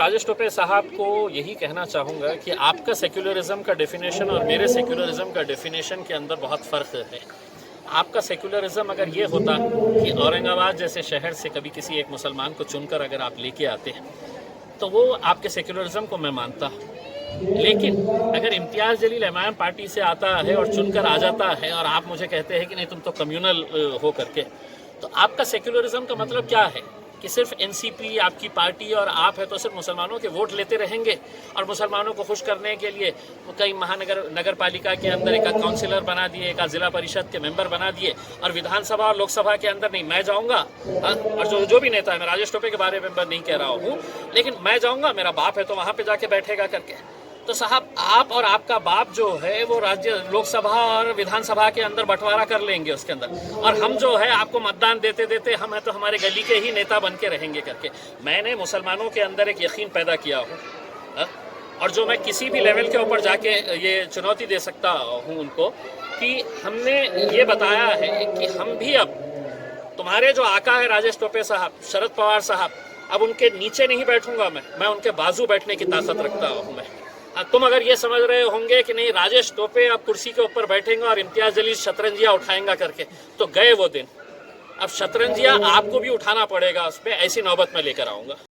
राजेश टोपे साहब को यही कहना चाहूँगा कि आपका सेक्युलरिज्म का डेफिनेशन और मेरे सेक्युलरिज्म का डेफिनेशन के अंदर बहुत फ़र्क है। आपका सेक्युलरिज्म अगर ये होता कि औरंगाबाद जैसे शहर से कभी किसी एक मुसलमान को चुनकर अगर आप लेके आते तो वो आपके सेक्युलरिज्म को मैं मानता। लेकिन अगर इम्तियाज़ जलील एमआईएम पार्टी से आता है और चुनकर आ जाता है और आप मुझे कहते हैं कि नहीं तुम तो कम्युनल हो करके, तो आपका सेक्युलरिज्म का मतलब क्या है कि सिर्फ एनसीपी आपकी पार्टी और आप है तो सिर्फ मुसलमानों के वोट लेते रहेंगे और मुसलमानों को खुश करने के लिए कई नगर पालिका के अंदर एक काउंसिलर बना दिए, एक जिला परिषद के मेंबर बना दिए और विधानसभा और लोकसभा के अंदर नहीं मैं जाऊंगा। और जो भी नेता है, मैं राजेश टोपे के बारे में नहीं कह रहा हूँ, लेकिन मैं जाऊंगा, मेरा बाप है तो वहां पे जाके बैठेगा करके। तो साहब आप और आपका बाप जो है वो राज्य लोकसभा और विधानसभा के अंदर बंटवारा कर लेंगे उसके अंदर, और हम जो है आपको मतदान देते देते हम है तो हमारे गली के ही नेता बन के रहेंगे करके। मैंने मुसलमानों के अंदर एक यकीन पैदा किया हूँ और जो मैं किसी भी लेवल के ऊपर जाके ये चुनौती दे सकता हूँ उनको कि हमने ये बताया है कि हम भी अब तुम्हारे जो आका है राजेश टोपे साहब, शरद पवार साहब, अब उनके नीचे नहीं बैठूंगा मैं उनके बाजू बैठने की ताकत रखता हूँ मैं। तुम अगर ये समझ रहे होंगे कि नहीं राजेश टोपे अब कुर्सी के ऊपर बैठेंगे और इम्तियाज जलील शतरंजिया उठाएंगा करके, तो गए वो दिन। अब शतरंजिया आपको भी उठाना पड़ेगा, उस पर ऐसी नौबत में लेकर आऊंगा।